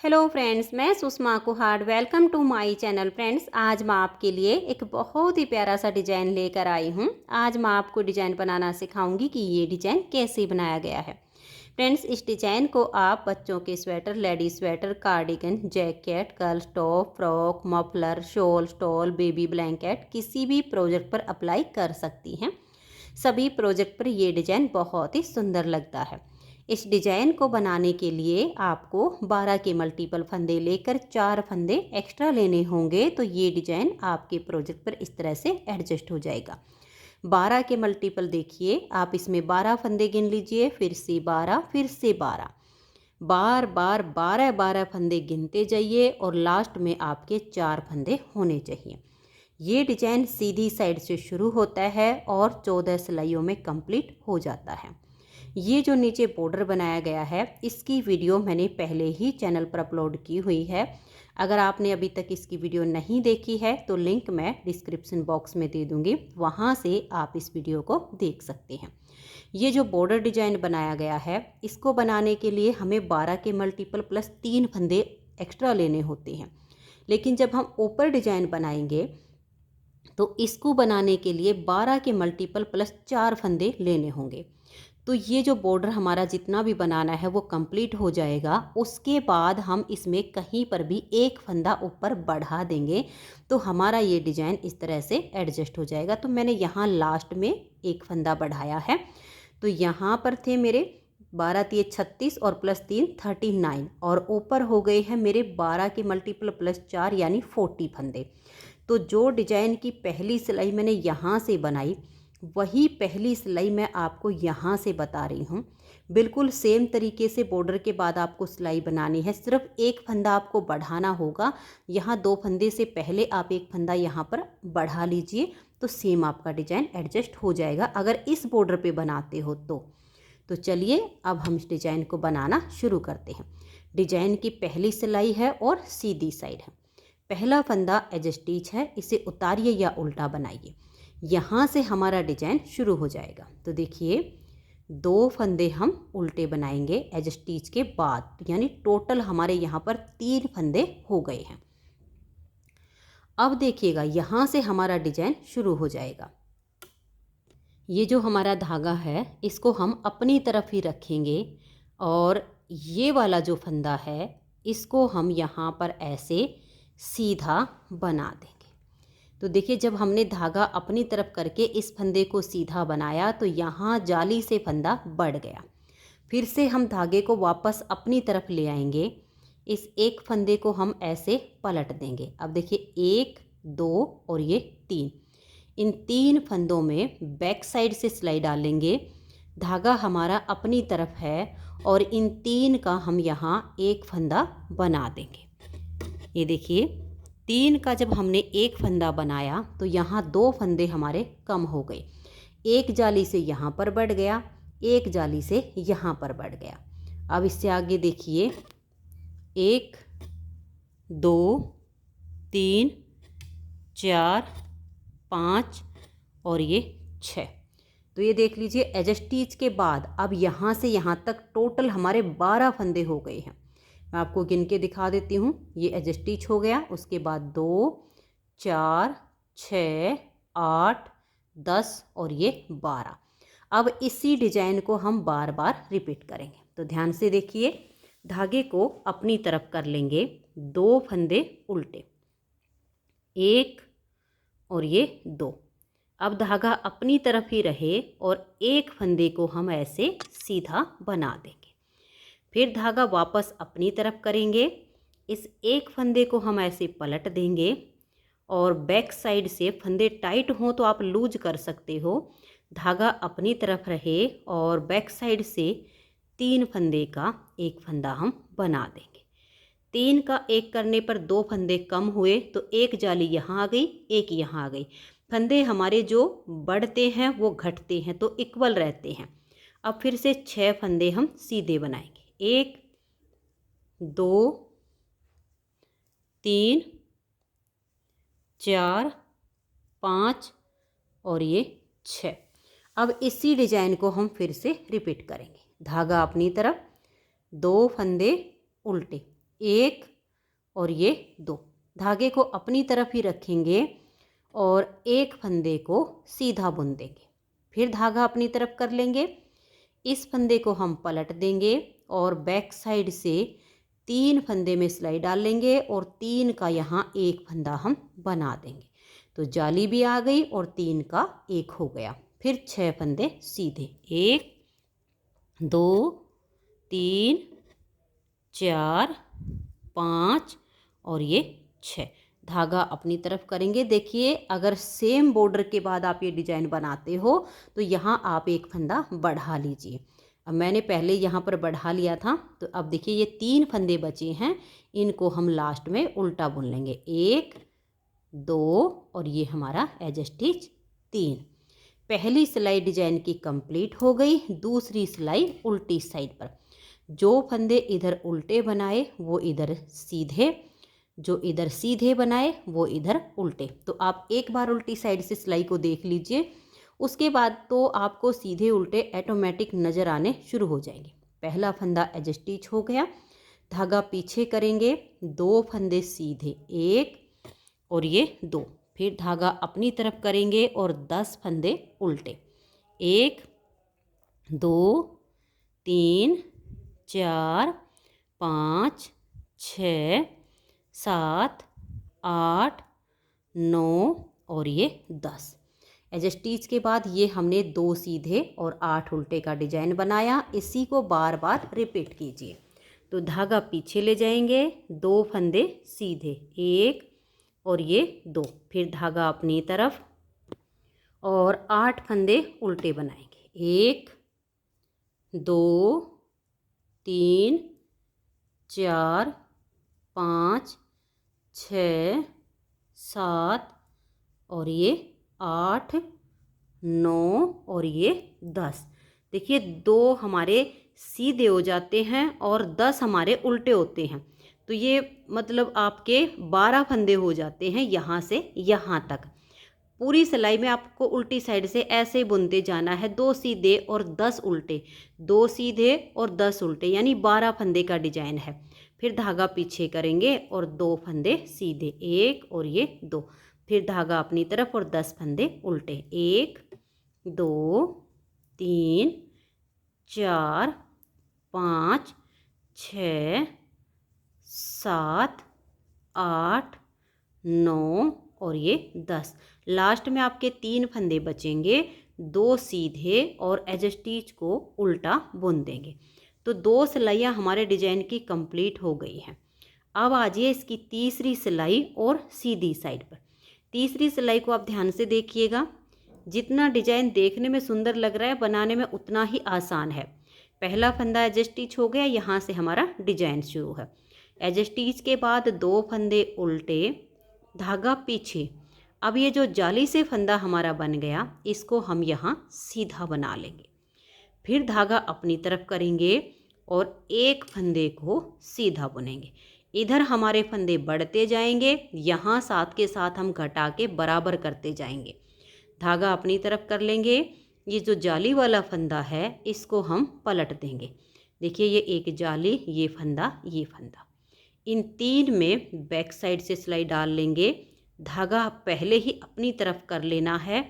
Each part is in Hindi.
हेलो फ्रेंड्स, मैं Sushma Kuhad. Welcome to my channel. Friends, आज मैं आपके लिए एक बहुत ही प्यारा सा डिज़ाइन लेकर आई हूँ। आज मैं आपको डिज़ाइन बनाना सिखाऊंगी कि ये डिज़ाइन कैसे बनाया गया है। फ्रेंड्स, इस डिज़ाइन को आप बच्चों के sweater, ladies sweater, cardigan, jacket, girls top, frock, muffler, shawl, stall, baby blanket किसी भी प्रोजेक्ट पर अप्लाई कर सकती हैं। सभी प्रोजेक्ट पर ये डिज़ाइन बहुत ही सुंदर लगता है। इस डिज़ाइन को बनाने के लिए आपको 12 के मल्टीपल फंदे लेकर 4 फंदे एक्स्ट्रा लेने होंगे, तो ये डिज़ाइन आपके प्रोजेक्ट पर इस तरह से एडजस्ट हो जाएगा। 12 के मल्टीपल देखिए, आप इसमें 12 फंदे गिन लीजिए, फिर से 12, फिर से 12, बार बार 12 फंदे गिनते जाइए और लास्ट में आपके 4 फंदे होने चाहिए। ये डिज़ाइन सीधी साइड से शुरू होता है और 14 सिलाइयों में कंप्लीट हो जाता है। ये जो नीचे बॉर्डर बनाया गया है, इसकी वीडियो मैंने पहले ही चैनल पर अपलोड की हुई है। अगर आपने अभी तक इसकी वीडियो नहीं देखी है तो लिंक मैं डिस्क्रिप्शन बॉक्स में दे दूँगी, वहाँ से आप इस वीडियो को देख सकते हैं। ये जो बॉर्डर डिज़ाइन बनाया गया है, इसको बनाने के लिए हमें 12 के मल्टीपल प्लस 3 फंदे एक्स्ट्रा लेने होते हैं। लेकिन जब हम ऊपर डिज़ाइन बनाएंगे तो इसको बनाने के लिए 12 के मल्टीपल प्लस 4 फंदे लेने होंगे। तो ये जो बॉर्डर हमारा जितना भी बनाना है वो कंप्लीट हो जाएगा। उसके बाद हम इसमें कहीं पर भी एक फंदा ऊपर बढ़ा देंगे तो हमारा ये डिज़ाइन इस तरह से एडजस्ट हो जाएगा। तो मैंने यहाँ लास्ट में एक फंदा बढ़ाया है। तो यहाँ पर थे मेरे 12 तिये 36 और प्लस 3 39, और ऊपर हो गए हैं मेरे 12 के मल्टीपल प्लस 4 यानी 40 फंदे। तो जो डिज़ाइन की पहली सिलाई मैंने यहाँ से बनाई, वही पहली सिलाई मैं आपको यहाँ से बता रही हूँ। बिल्कुल सेम तरीके से बॉर्डर के बाद आपको सिलाई बनानी है, सिर्फ एक फंदा आपको बढ़ाना होगा। यहाँ 2 फंदे से पहले आप एक फंदा यहाँ पर बढ़ा लीजिए तो सेम आपका डिज़ाइन एडजस्ट हो जाएगा, अगर इस बॉर्डर पे बनाते हो तो चलिए अब हम इस डिज़ाइन को बनाना शुरू करते हैं। डिज़ाइन की पहली सिलाई है और सीधी साइड है। पहला फंदा एज स्टिच है, इसे उतारिए या उल्टा बनाइए। यहाँ से हमारा डिज़ाइन शुरू हो जाएगा। तो देखिए 2 फंदे हम उल्टे बनाएंगे एज स्टिच के बाद, यानी टोटल हमारे यहाँ पर 3 फंदे हो गए हैं। अब देखिएगा यहाँ से हमारा डिज़ाइन शुरू हो जाएगा। ये जो हमारा धागा है इसको हम अपनी तरफ ही रखेंगे और ये वाला जो फंदा है इसको हम यहाँ पर ऐसे सीधा बना देंगे। तो देखिए जब हमने धागा अपनी तरफ करके इस फंदे को सीधा बनाया तो यहाँ जाली से फंदा बढ़ गया। फिर से हम धागे को वापस अपनी तरफ ले आएंगे। इस एक फंदे को हम ऐसे पलट देंगे। अब देखिए 1, 2 और ये 3, इन 3 फंदों में बैक साइड से सिलाई डालेंगे। धागा हमारा अपनी तरफ है और इन 3 का हम यहाँ एक फंदा बना देंगे। ये देखिए 3 का जब हमने एक फंदा बनाया तो यहाँ 2 फंदे हमारे कम हो गए। एक जाली से यहाँ पर बढ़ गया, एक जाली से यहाँ पर बढ़ गया। अब इससे आगे देखिए 1, 2, 3, 4, 5 और ये 6। तो ये देख लीजिए एज स्टिच के बाद अब यहाँ से यहाँ तक टोटल हमारे 12 फंदे हो गए हैं। मैं आपको गिन के दिखा देती हूँ। ये एज स्टिच हो गया, उसके बाद 2, 4, 6, 8, 10 और ये 12। अब इसी डिजाइन को हम बार बार रिपीट करेंगे। तो ध्यान से देखिए, धागे को अपनी तरफ कर लेंगे, 2 फंदे उल्टे, 1 और ये 2। अब धागा अपनी तरफ ही रहे और एक फंदे को हम ऐसे सीधा बना देंगे। फिर धागा वापस अपनी तरफ करेंगे, इस एक फंदे को हम ऐसे पलट देंगे और बैक साइड से फंदे टाइट हों तो आप लूज कर सकते हो। धागा अपनी तरफ रहे और बैक साइड से 3 फंदे का एक फंदा हम बना देंगे। 3 का एक करने पर 2 फंदे कम हुए तो एक जाली यहाँ आ गई, एक यहाँ आ गई। फंदे हमारे जो बढ़ते हैं वो घटते हैं तो इक्वल रहते हैं। अब फिर से 6 फंदे हम सीधे बनाएंगे, 1, 2, 3, 4, 5 और ये 6। अब इसी डिजाइन को हम फिर से रिपीट करेंगे। धागा अपनी तरफ, 2 फंदे उल्टे, एक और ये 2। धागे को अपनी तरफ ही रखेंगे और एक फंदे को सीधा बुन देंगे। फिर धागा अपनी तरफ कर लेंगे, इस फंदे को हम पलट देंगे और बैक साइड से 3 फंदे में सिलाई डाल लेंगे और 3 का यहाँ एक फंदा हम बना देंगे। तो जाली भी आ गई और 3 का एक हो गया। फिर 6 फंदे सीधे, 1 2 3 4 5 और ये 6। धागा अपनी तरफ करेंगे। देखिए, अगर सेम बॉर्डर के बाद आप ये डिजाइन बनाते हो तो यहाँ आप एक फंदा बढ़ा लीजिए। अब मैंने पहले यहाँ पर बढ़ा लिया था, तो अब देखिए ये 3 फंदे बचे हैं, इनको हम लास्ट में उल्टा बुन लेंगे। 1 2 और ये हमारा एज स्टिच 3। पहली सिलाई डिजाइन की कंप्लीट हो गई। दूसरी सिलाई उल्टी साइड पर, जो फंदे इधर उल्टे बनाए वो इधर सीधे, जो इधर सीधे बनाए वो इधर उल्टे। तो आप एक बार उल्टी साइड से सिलाई को देख लीजिए, उसके बाद तो आपको सीधे उल्टे ऑटोमेटिक नज़र आने शुरू हो जाएंगे। पहला फंदा एज स्टिच हो गया, धागा पीछे करेंगे, 2 फंदे सीधे, 1 और ये 2। फिर धागा अपनी तरफ करेंगे और 10 फंदे उल्टे, 1 2 3 4 5 6 7 8 9 और ये 10। एज स्टिच के बाद ये हमने 2 सीधे और 8 उल्टे का डिजाइन बनाया। इसी को बार बार रिपीट कीजिए। तो धागा पीछे ले जाएंगे, 2 फंदे सीधे, 1 और ये 2। फिर धागा अपनी तरफ और 8 फंदे उल्टे बनाएंगे, 1 2 3 4 5 6 7 और ये 8 9 और ये 10। देखिए 2 हमारे सीधे हो जाते हैं और 10 हमारे उल्टे होते हैं। तो ये मतलब आपके 12 फंदे हो जाते हैं यहाँ से यहाँ तक। पूरी सिलाई में आपको उल्टी साइड से ऐसे बुनते जाना है, 2 सीधे और 10 उल्टे, 2 सीधे और 10 उल्टे, यानी 12 फंदे का डिजाइन है। फिर धागा पीछे करेंगे और 2 फंदे सीधे, 1 और ये 2। फिर धागा अपनी तरफ और 10 फंदे उल्टे, 1 2 3 4 5 6 7 8 9 और ये 10। लास्ट में आपके 3 फंदे बचेंगे, 2 सीधे और एज स्टिच को उल्टा बुन देंगे। तो 2 सिलाइयाँ हमारे डिजाइन की कंप्लीट हो गई हैं। अब आ जाइए इसकी तीसरी सिलाई और सीधी साइड पर। तीसरी सिलाई को आप ध्यान से देखिएगा। जितना डिजाइन देखने में सुंदर लग रहा है, बनाने में उतना ही आसान है। पहला फंदा एज स्टिच हो गया, यहाँ से हमारा डिजाइन शुरू है। एज स्टिच के बाद 2 फंदे उल्टे, धागा पीछे। अब ये जो जाली से फंदा हमारा बन गया, इसको हम यहाँ सीधा बना लेंगे। फिर धागा अपनी तरफ करेंगे और एक फंदे को सीधा बुनेंगे। इधर हमारे फंदे बढ़ते जाएंगे, यहाँ साथ के साथ हम घटा के बराबर करते जाएंगे। धागा अपनी तरफ कर लेंगे। ये जो जाली वाला फंदा है, इसको हम पलट देंगे। देखिए ये एक जाली, ये फंदा, ये फंदा। इन 3 में बैक साइड से सिलाई डाल लेंगे। धागा पहले ही अपनी तरफ कर लेना है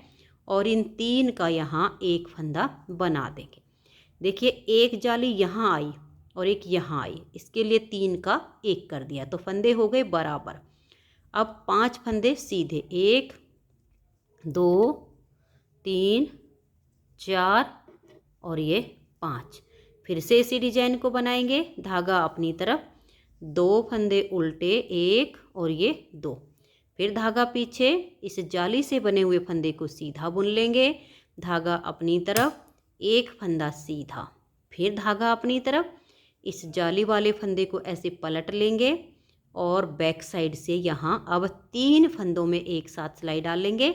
और इन 3 का यहाँ एक फंदा बना देंगे। देखिए एक जाली यहाँ आई और एक यहाँ आई, इसके लिए 3 का 1 कर दिया, तो फंदे हो गए बराबर। अब 5 फंदे सीधे, 1 2 3 4 और ये 5। फिर से इसी डिजाइन को बनाएंगे। धागा अपनी तरफ, 2 फंदे उल्टे, 1 और ये 2। फिर धागा पीछे, इस जाली से बने हुए फंदे को सीधा बुन लेंगे। धागा अपनी तरफ, एक फंदा सीधा। फिर धागा अपनी तरफ, इस जाली वाले फंदे को ऐसे पलट लेंगे और बैक साइड से यहाँ अब 3 फंदों में एक साथ सिलाई डाल लेंगे।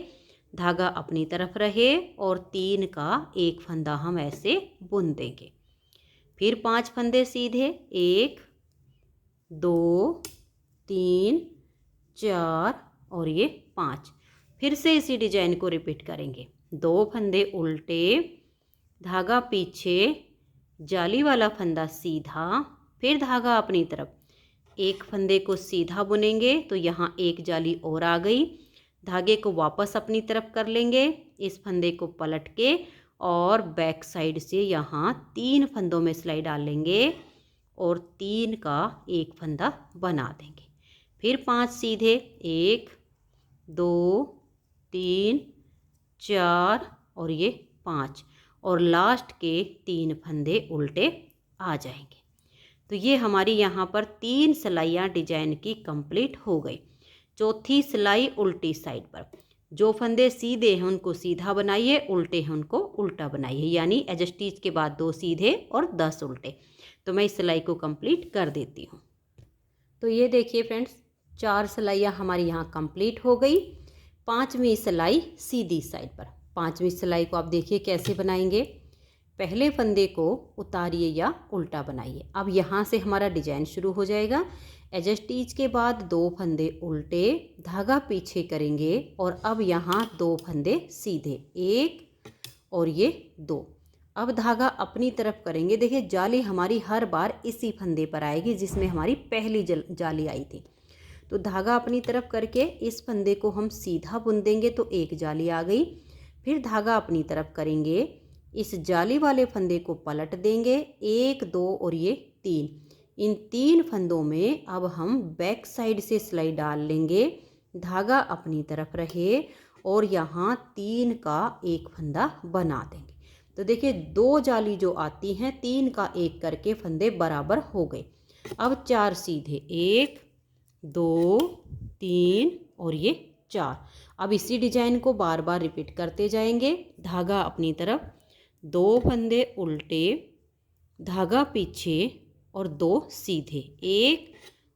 धागा अपनी तरफ रहे और 3 का एक फंदा हम ऐसे बुन देंगे। फिर 5 फंदे सीधे, 1 2 3 4 और ये 5। फिर से इसी डिजाइन को रिपीट करेंगे। 2 फंदे उल्टे, धागा पीछे, जाली वाला फंदा सीधा, फिर धागा अपनी तरफ, एक फंदे को सीधा बुनेंगे तो यहाँ एक जाली और आ गई। धागे को वापस अपनी तरफ कर लेंगे, इस फंदे को पलट के और बैक साइड से यहाँ 3 फंदों में सिलाई डाल लेंगे और 3 का एक फंदा बना देंगे। फिर 5 सीधे, 1 2 3 4 और ये 5 और लास्ट के 3 फंदे उल्टे आ जाएंगे। तो ये हमारी यहाँ पर 3 सिलाइयाँ डिजाइन की कंप्लीट हो गई। चौथी सिलाई उल्टी साइड पर, जो फंदे सीधे हैं उनको सीधा बनाइए, उल्टे हैं उनको उल्टा बनाइए, यानी एज स्टिच के बाद 2 सीधे और 10 उल्टे। तो मैं इस सिलाई को कंप्लीट कर देती हूँ। तो ये देखिए फ्रेंड्स, 4 सिलाइयाँ हमारी यहाँ कंप्लीट हो गई। 5वीं सिलाई सीधी साइड पर। 5वीं सिलाई को आप देखिए कैसे बनाएंगे। पहले फंदे को उतारिए या उल्टा बनाइए। अब यहाँ से हमारा डिजाइन शुरू हो जाएगा। एज स्टिच के बाद 2 फंदे उल्टे, धागा पीछे करेंगे और अब यहाँ 2 फंदे सीधे, 1 और ये 2। अब धागा अपनी तरफ करेंगे। देखिए जाली हमारी हर बार इसी फंदे पर आएगी जिसमें हमारी पहली जाली आई थी। तो धागा अपनी तरफ करके इस फंदे को हम सीधा बुन देंगे तो एक जाली आ गई। फिर धागा अपनी तरफ करेंगे, इस जाली वाले फंदे को पलट देंगे, 1 2 और ये 3। इन 3 फंदों में अब हम बैक साइड से सिलाई डाल लेंगे। धागा अपनी तरफ रहे और यहाँ 3 का एक फंदा बना देंगे। तो देखिए 2 जाली जो आती हैं 3 का एक करके फंदे बराबर हो गए। अब 4 सीधे, 1 2 3 और ये 4। अब इसी डिजाइन को बार बार रिपीट करते जाएंगे। धागा अपनी तरफ, 2 फंदे उल्टे, धागा पीछे और 2 सीधे, 1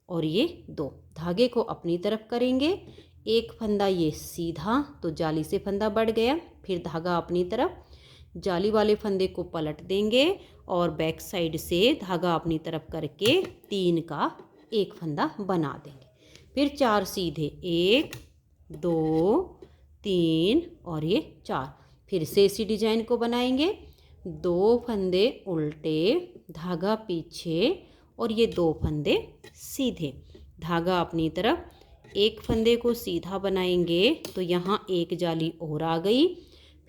और ये 2। धागे को अपनी तरफ करेंगे, एक फंदा ये सीधा तो जाली से फंदा बढ़ गया। फिर धागा अपनी तरफ, जाली वाले फंदे को पलट देंगे और बैक साइड से धागा अपनी तरफ करके 3 का एक फंदा बना देंगे। फिर 4 सीधे, 1 2 3 और ये 4। फिर से इसी डिजाइन को बनाएंगे। 2 फंदे उल्टे, धागा पीछे और ये 2 फंदे सीधे, धागा अपनी तरफ, एक फंदे को सीधा बनाएंगे तो यहाँ एक जाली और आ गई।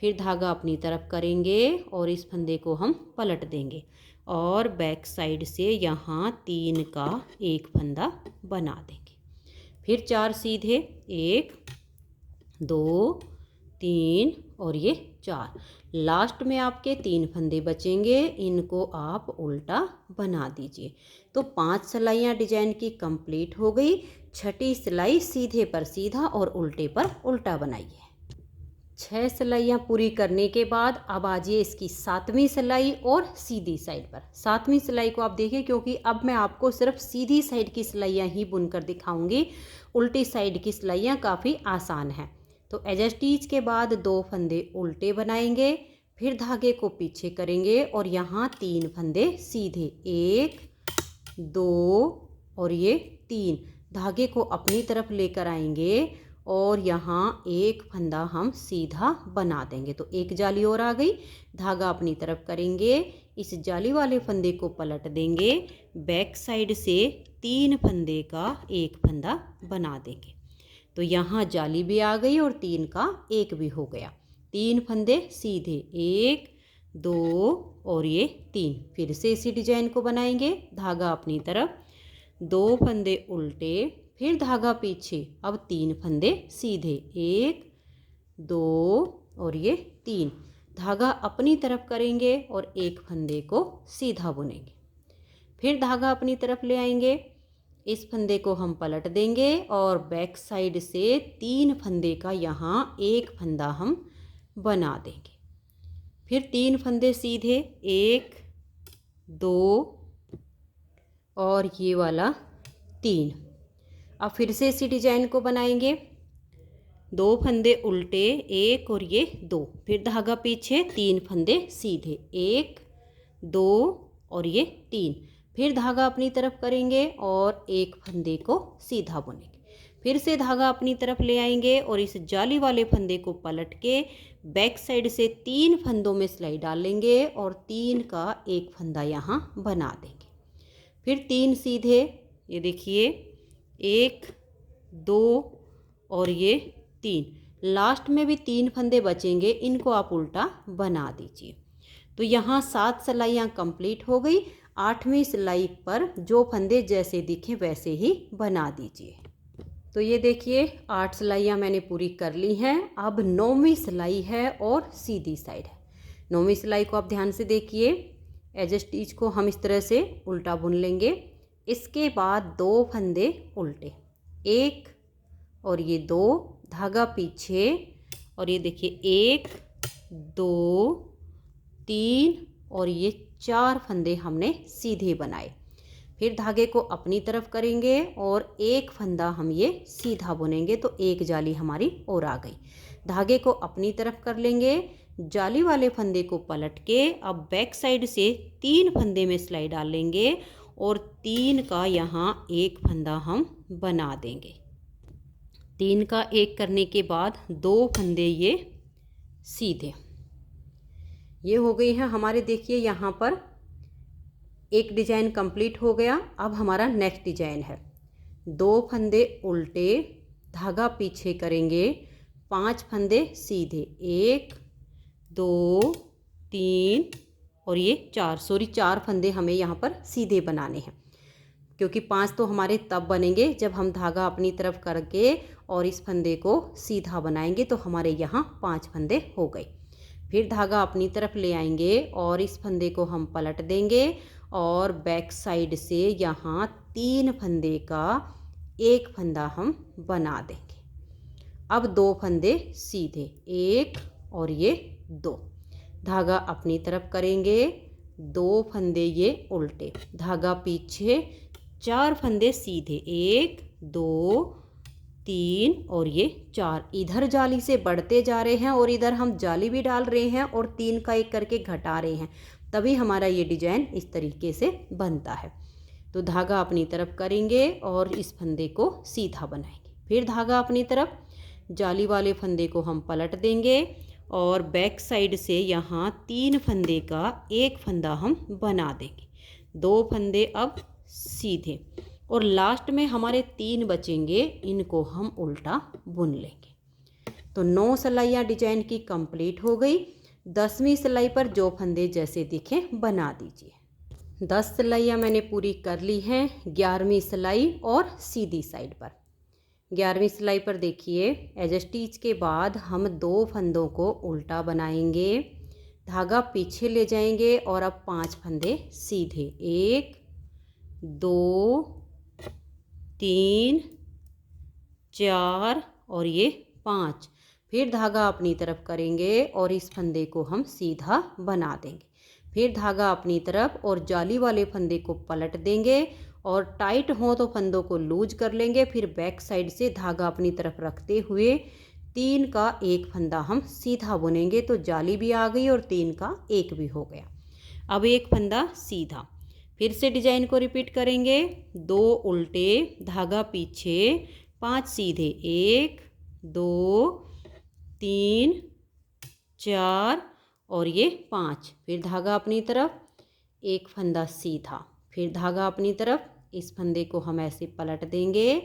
फिर धागा अपनी तरफ करेंगे और इस फंदे को हम पलट देंगे और बैक साइड से यहाँ 3 का एक फंदा बना देंगे। फिर 4 सीधे, 1 2 3 और ये 4। लास्ट में आपके 3 फंदे बचेंगे, इनको आप उल्टा बना दीजिए। तो 5 सिलाइयाँ डिजाइन की कंप्लीट हो गई। 6ठी सिलाई सीधे पर सीधा और उल्टे पर उल्टा बनाइए। 6 सिलाइयाँ पूरी करने के बाद अब आजिए इसकी 7वीं सिलाई और सीधी साइड पर। 7वीं सिलाई को आप देखिए, क्योंकि अब मैं आपको सिर्फ सीधी साइड की सिलाइयाँ ही बुनकर दिखाऊंगी। उल्टी साइड की सिलाइयाँ काफ़ी आसान हैं। तो एज स्टिच के बाद 2 फंदे उल्टे बनाएंगे, फिर धागे को पीछे करेंगे और यहाँ 3 फंदे सीधे, 1 2 और ये 3। धागे को अपनी तरफ लेकर आएंगे और यहाँ एक फंदा हम सीधा बना देंगे तो एक जाली और आ गई। धागा अपनी तरफ करेंगे, इस जाली वाले फंदे को पलट देंगे, बैक साइड से 3 फंदे का एक फंदा बना देंगे। तो यहाँ जाली भी आ गई और 3 का एक भी हो गया। 3 फंदे सीधे, 1 2 और ये 3। फिर से इसी डिजाइन को बनाएंगे। धागा अपनी तरफ, 2 फंदे उल्टे, फिर धागा पीछे, अब 3 फंदे सीधे, 1 2 और ये 3। धागा अपनी तरफ करेंगे और एक फंदे को सीधा बुनेंगे। फिर धागा अपनी तरफ ले आएंगे, इस फंदे को हम पलट देंगे और बैक साइड से 3 फंदे का यहाँ एक फंदा हम बना देंगे। फिर 3 फंदे सीधे, 1 2 और ये वाला 3। अब फिर से इसी डिजाइन को बनाएंगे। 2 फंदे उल्टे, 1 और ये 2। फिर धागा पीछे, 3 फंदे सीधे, 1 2 और ये 3। फिर धागा अपनी तरफ करेंगे और एक फंदे को सीधा बुनेंगे। फिर से धागा अपनी तरफ ले आएंगे और इस जाली वाले फंदे को पलट के बैक साइड से 3 फंदों में सिलाई डाल लेंगे और 3 का एक फंदा यहाँ बना देंगे। फिर 3 सीधे, ये देखिए 1 2 और ये 3, लास्ट में भी 3 फंदे बचेंगे, इनको आप उल्टा बना दीजिए। तो यहाँ 7 सिलाइयाँ कंप्लीट हो गई। 8वीं सिलाई पर जो फंदे जैसे दिखे वैसे ही बना दीजिए। तो ये देखिए 8 सिलाइयाँ मैंने पूरी कर ली हैं। अब 9वीं सिलाई है और सीधी साइड है। 9वीं सिलाई को आप ध्यान से देखिए। एज स्टिच को हम इस तरह से उल्टा बुन लेंगे। इसके बाद 2 फंदे उल्टे, 1 और ये 2, धागा पीछे, और ये देखिए 1 2 3 और ये 4 फंदे हमने सीधे बनाए। फिर धागे को अपनी तरफ करेंगे और एक फंदा हम ये सीधा बुनेंगे, तो एक जाली हमारी और आ गई। धागे को अपनी तरफ कर लेंगे, जाली वाले फंदे को पलट के अब बैक साइड से 3 फंदे में सिलाई डाल लेंगे और 3 का यहाँ एक फंदा हम बना देंगे। 3 का एक करने के बाद 2 फंदे ये सीधे, ये हो गई है हमारे। देखिए यहाँ पर एक डिजाइन कंप्लीट हो गया। अब हमारा नेक्स्ट डिजाइन है। 2 फंदे उल्टे, धागा पीछे करेंगे, 5 फंदे सीधे, 1 2 3 और ये 4 फंदे हमें यहाँ पर सीधे बनाने हैं, क्योंकि 5 तो हमारे तब बनेंगे जब हम धागा अपनी तरफ करके और इस फंदे को सीधा बनाएंगे, तो हमारे यहाँ 5 फंदे हो गए। फिर धागा अपनी तरफ ले आएंगे और इस फंदे को हम पलट देंगे और बैक साइड से यहाँ 3 फंदे का एक फंदा हम बना देंगे। अब 2 फंदे सीधे, 1 और ये 2, धागा अपनी तरफ करेंगे, 2 फंदे ये उल्टे, धागा पीछे, 4 फंदे सीधे, 1 2 3 और ये 4। इधर जाली से बढ़ते जा रहे हैं और इधर हम जाली भी डाल रहे हैं और 3 का एक करके घटा रहे हैं, तभी हमारा ये डिजाइन इस तरीके से बनता है। तो धागा अपनी तरफ करेंगे और इस फंदे को सीधा बनाएंगे। फिर धागा अपनी तरफ, जाली वाले फंदे को हम पलट देंगे और बैक साइड से यहाँ 3 फंदे का एक फंदा हम बना देंगे। 2 फंदे अब सीधे और लास्ट में हमारे 3 बचेंगे, इनको हम उल्टा बुन लेंगे। तो 9 सिलाइयाँ डिजाइन की कंप्लीट हो गई। 10वीं सिलाई पर जो फंदे जैसे दिखे बना दीजिए। 10 सिलाइयाँ मैंने पूरी कर ली हैं। 11वीं सिलाई और सीधी साइड पर। 11वीं सिलाई पर देखिए एज स्टिच के बाद हम 2 फंदों को उल्टा बनाएंगे, धागा पीछे ले जाएंगे और अब 5 फंदे सीधे, 1 2 3 4 और ये 5। फिर धागा अपनी तरफ करेंगे और इस फंदे को हम सीधा बना देंगे। फिर धागा अपनी तरफ और जाली वाले फंदे को पलट देंगे और टाइट हो तो फंदों को लूज कर लेंगे। फिर बैक साइड से धागा अपनी तरफ रखते हुए 3 का एक फंदा हम सीधा बुनेंगे, तो जाली भी आ गई और 3 का एक भी हो गया। अब एक फंदा सीधा, फिर से डिजाइन को रिपीट करेंगे। 2 उल्टे, धागा पीछे, 5 सीधे, 1 2 3 4 और ये 5। फिर धागा अपनी तरफ, एक फंदा सीधा, फिर धागा अपनी तरफ, इस फंदे को हम ऐसे पलट देंगे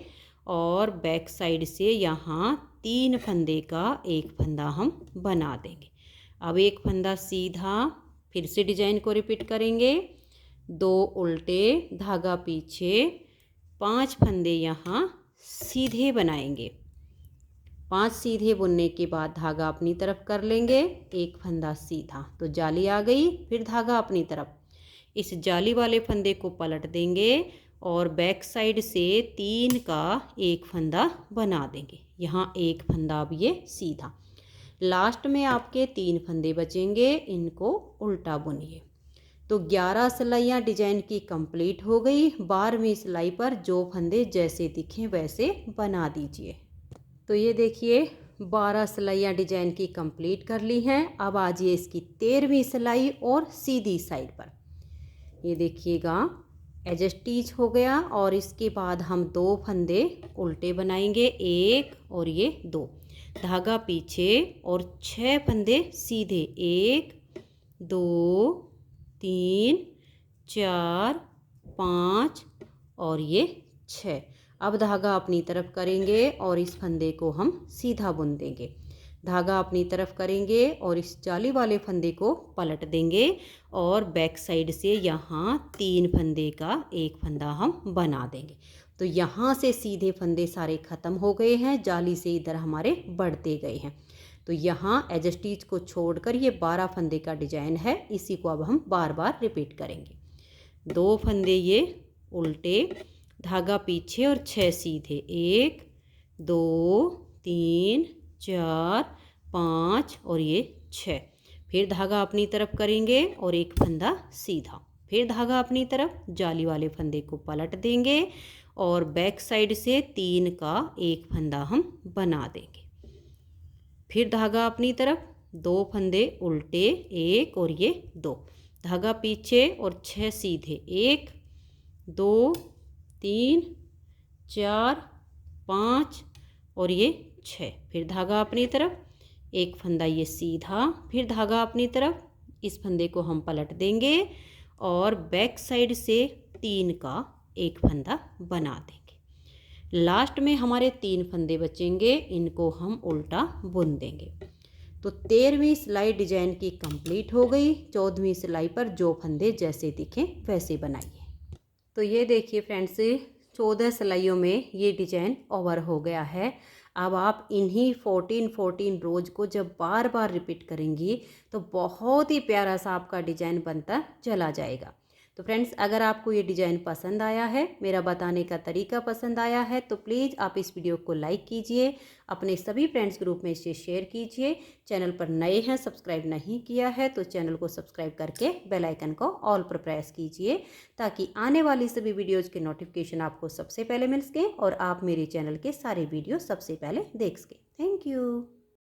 और बैक साइड से यहाँ 3 फंदे का एक फंदा हम बना देंगे। अब एक फंदा सीधा, फिर से डिजाइन को रिपीट करेंगे। 2 उल्टे, धागा पीछे, 5 फंदे यहाँ सीधे बनाएंगे। 5 सीधे बुनने के बाद धागा अपनी तरफ कर लेंगे, एक फंदा सीधा, तो जाली आ गई। फिर धागा अपनी तरफ, इस जाली वाले फंदे को पलट देंगे और बैक साइड से 3 का एक फंदा बना देंगे। यहाँ एक फंदा अब ये सीधा, लास्ट में आपके 3 फंदे बचेंगे, इनको उल्टा बुनिए। तो 11 सिलाइयाँ डिजाइन की कंप्लीट हो गई। 12वीं सिलाई पर जो फंदे जैसे दिखें वैसे बना दीजिए। तो ये देखिए 12 सिलाइयाँ डिजाइन की कंप्लीट कर ली हैं। अब आजिए इसकी 13वीं सिलाई और सीधी साइड पर। ये देखिएगा एज स्टिच हो गया और इसके बाद हम 2 फंदे उल्टे बनाएंगे, 1 और ये 2, धागा पीछे और 6 फंदे सीधे, 1 2 3 4 5 और ये 6। अब धागा अपनी तरफ करेंगे और इस फंदे को हम सीधा बुन देंगे। धागा अपनी तरफ करेंगे और इस जाली वाले फंदे को पलट देंगे और बैक साइड से यहाँ 3 फंदे का एक फंदा हम बना देंगे। तो यहाँ से सीधे फंदे सारे ख़त्म हो गए हैं, जाली से इधर हमारे बढ़ते गए हैं। तो यहाँ एज स्टिच को छोड़कर ये 12 फंदे का डिजाइन है, इसी को अब हम बार बार रिपीट करेंगे। 2 फंदे ये उल्टे, धागा पीछे और 6 सीधे, 1 2 3 4 5 और ये 6। फिर धागा अपनी तरफ करेंगे और एक फंदा सीधा, फिर धागा अपनी तरफ, जाली वाले फंदे को पलट देंगे और बैक साइड से 3 का एक फंदा हम बना देंगे। फिर धागा अपनी तरफ, 2 फंदे उल्टे, 1 और ये 2, धागा पीछे और 6 सीधे, 1 2 3 4 5 और ये 6। फिर धागा अपनी तरफ, एक फंदा ये सीधा, फिर धागा अपनी तरफ, इस फंदे को हम पलट देंगे और बैक साइड से 3 का एक फंदा बना देंगे। लास्ट में हमारे 3 फंदे बचेंगे, इनको हम उल्टा बुन देंगे। तो 13वीं सिलाई डिजाइन की कंप्लीट हो गई। 14वीं सिलाई पर जो फंदे जैसे दिखें वैसे बनाइए। तो ये देखिए फ्रेंड्स, 14 सिलाइयों में ये डिजाइन ओवर हो गया है। अब आप इन्हीं 14 रोज को जब बार बार रिपीट करेंगी तो बहुत ही प्यारा सा आपका डिजाइन बनता चला जाएगा। तो फ्रेंड्स, अगर आपको ये डिज़ाइन पसंद आया है, मेरा बताने का तरीका पसंद आया है, तो प्लीज़ आप इस वीडियो को लाइक कीजिए, अपने सभी फ्रेंड्स ग्रुप में इसे शेयर कीजिए। चैनल पर नए हैं, सब्सक्राइब नहीं किया है तो चैनल को सब्सक्राइब करके बेल आइकन को ऑल पर प्रेस कीजिए, ताकि आने वाली सभी वीडियोज़ के नोटिफिकेशन आपको सबसे पहले मिल सकें और आप मेरे चैनल के सारे वीडियो सबसे पहले देख सकें। Thank you.